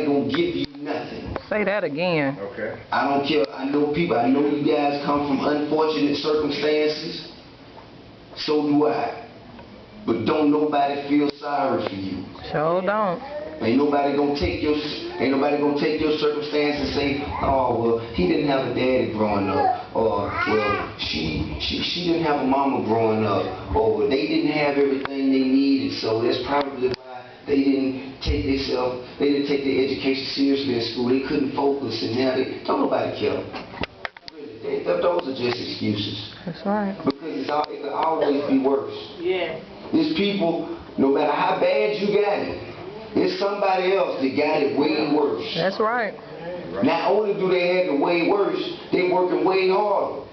gonna give you nothing. Say that again. Okay. I don't care. I know people. I know you guys come from unfortunate circumstances. So do I. But don't nobody feel sorry for you. Sure don't. Ain't nobody gonna take your circumstance and say, oh well, he didn't have a daddy growing up, or well, she didn't have a mama growing up, or they didn't have everything they needed, so that's probably why they didn't take their education seriously in school. They couldn't focus, and now don't nobody care. Really, those are just excuses. That's right. Because it could always be worse. Yeah. There's people, no matter how bad you got it, there's somebody else that got it way worse. That's right. Not only do they have it way worse, they working way harder.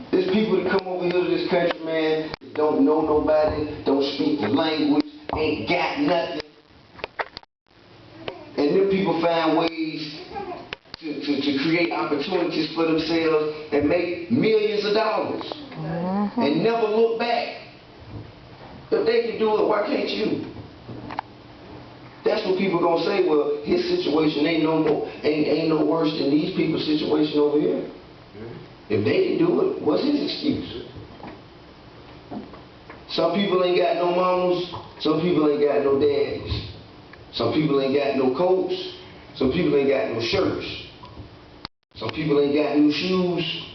There's people that come over here to this country, man, that don't know nobody, don't speak the language, ain't got nothing. And them people find ways to create opportunities for themselves and make millions of dollars and never look back. If they can do it, why can't you? That's what people gonna say. Well, his situation ain't no worse than these people's situation over here. If they can do it, what's his excuse? Some people ain't got no mamas. Some people ain't got no daddies. Some people ain't got no coats. Some people ain't got no shirts. Some people ain't got new shoes.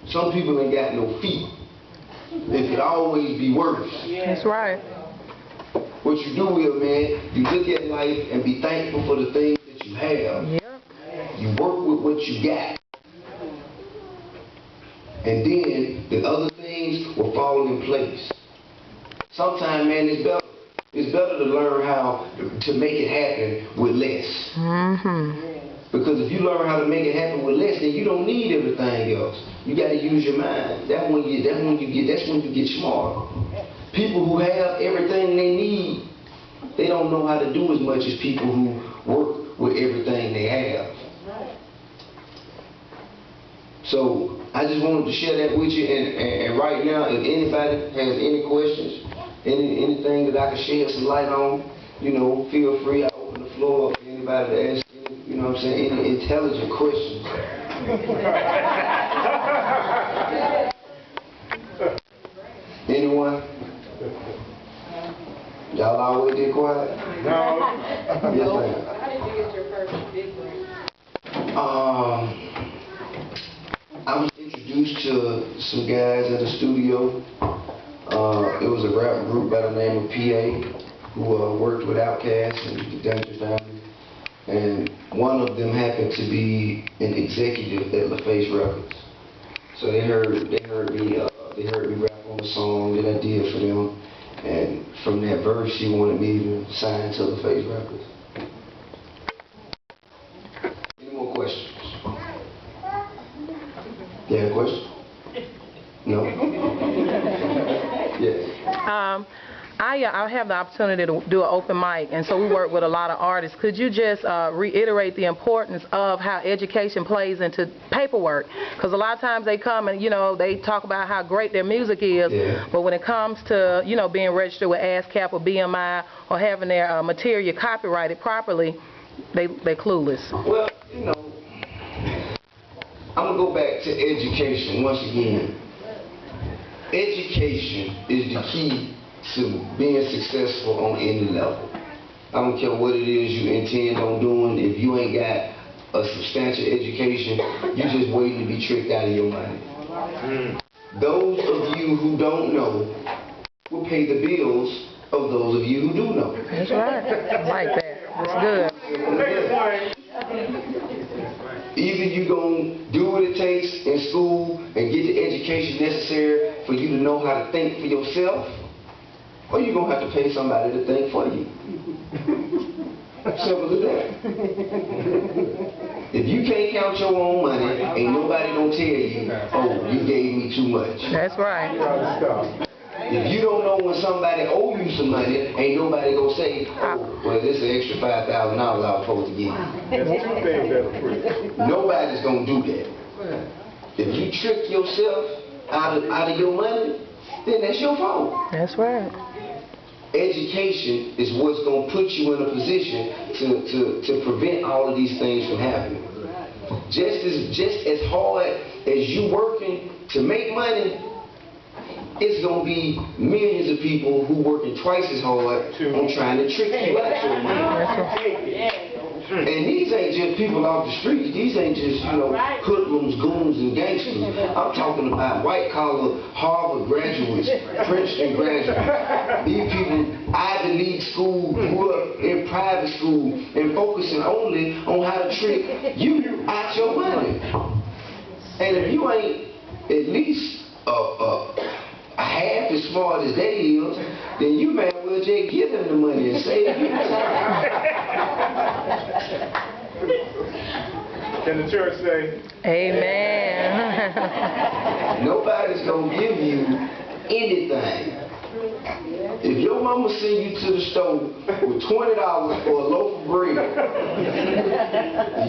Some people ain't got no feet. It could always be worse. That's right. What you do is, man, you look at life and be thankful for the things that you have. Yep. You work with what you got. And then the other things will fall in place. Sometimes, man, it's better to learn how to make it happen with less. Because if you learn how to make it happen with less, then you don't need everything else. You got to use your mind. That's when you get smart. People who have everything they need, they don't know how to do as much as people who work with everything they have. So I just wanted to share that with you. And right now, if anybody has any questions, anything that I can shed some light on, you know, feel free. I open the floor up for anybody to ask. You know what I'm saying? Any intelligent questions. Anyone? Y'all always get quiet? No. Yes, ma'am. How did you get your first big break? I was introduced to some guys at the studio. It was a rap group by the name of P.A. who worked with Outkast and the Dangerous Family. And one of them happened to be an executive at LaFace Records. So they heard me rap on the song that I did for them, and from that verse, she wanted me to sign to LaFace Records. Any more questions? You have a question? No? Yes. I have the opportunity to do an open mic, and so we work with a lot of artists. Could you just reiterate the importance of how education plays into paperwork? Because a lot of times they come and, you know, they talk about how great their music is, but when it comes to, you know, being registered with ASCAP or BMI or having their material copyrighted properly, they're clueless. Well, you know, I'm going to go back to education once again. Education is the key to being successful on any level. I don't care what it is you intend on doing. If you ain't got a substantial education, you're just waiting to be tricked out of your money. Those of you who don't know will pay the bills of those of you who do know. That's right. I like that. That's good. Either you're going to do what it takes in school and get the education necessary for you to know how to think for yourself, or you're going to have to pay somebody to think for you. Simple as that. If you can't count your own money, ain't nobody going to tell you, oh, you gave me too much. That's right. If you don't know when somebody owe you some money, ain't nobody going to say, oh, well, this is an extra $5,000 I was supposed to give you. Nobody's going to do that. If you trick yourself out of your money, then that's your fault. That's right. education is what's going to put you in a position to prevent all of these things from happening. Just as hard as you working to make money, it's going to be millions of people who working twice as hard on trying to trick you out your money. And these ain't just people off the streets. These ain't just, hoodlums, goons, and gangsters. I'm talking about white-collar Harvard graduates, Princeton graduates. These people, Ivy League school, grew up in private school, and focusing only on how to trick you out your money. And if you ain't at least half as smart as they is, then you may as well just give them the money and save you time. Can the church say? Amen. Nobody's going to give you anything. If your mama send you to the store with $20 for a loaf of bread,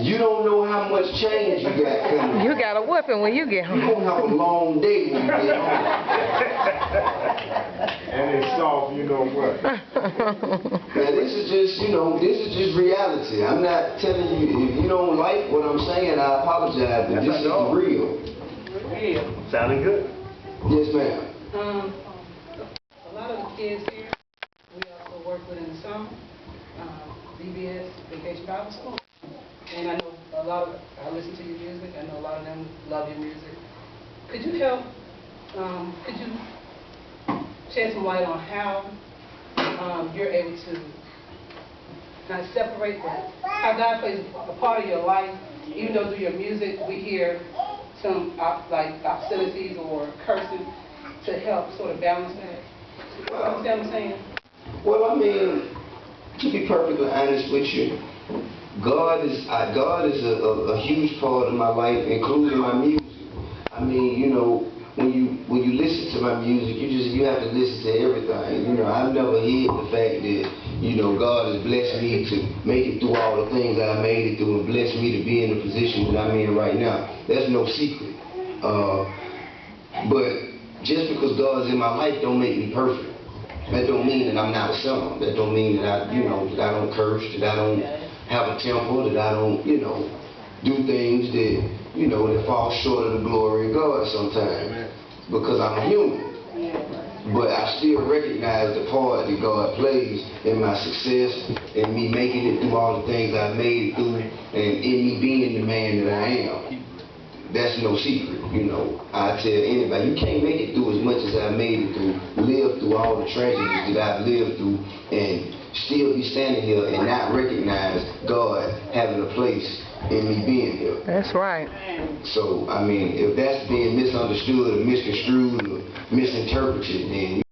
you don't know how much change you got coming. You got a whipping when you get home. You're going to have a long day when you get home. And it's soft, you know what. Now this is just reality. I'm not telling you, if you don't like what I'm saying, I apologize, but this is real. Sounding good. Yes, ma'am. A lot of the kids here, we also work with in the summer, VBS, Vacation Bible School. And I know I listen to your music, I know a lot of them love your music. Could you help, could you shed some light on how you're able to kind of separate how God plays a part of your life, even though through your music we hear some obscenities or cursing, to help sort of balance that? You understand what I'm saying? Well, I mean, to be perfectly honest with you, God is a huge part of my life, including my music. I mean, when you listen to my music, you have to listen to everything. I've never hid the fact that God has blessed me to make it through all the things I made it through, and blessed me to be in the position that I'm in right now. That's no secret. But just because God's in my life don't make me perfect. That don't mean that I'm not a son. That don't mean that I don't curse, that I don't have a temper, that I don't, do things that fall short of the glory of God sometimes. Because I'm a human. But I still recognize the part that God plays in my success, in me making it through all the things I made it through, and in me being the man that I am. That's no secret, I tell anybody, you can't make it through as much as I made it through, live through all the tragedies that I've lived through, and still be standing here and not recognize God having a place in me being here. That's right. So, I mean, if that's being misunderstood or misconstrued or misinterpreted, then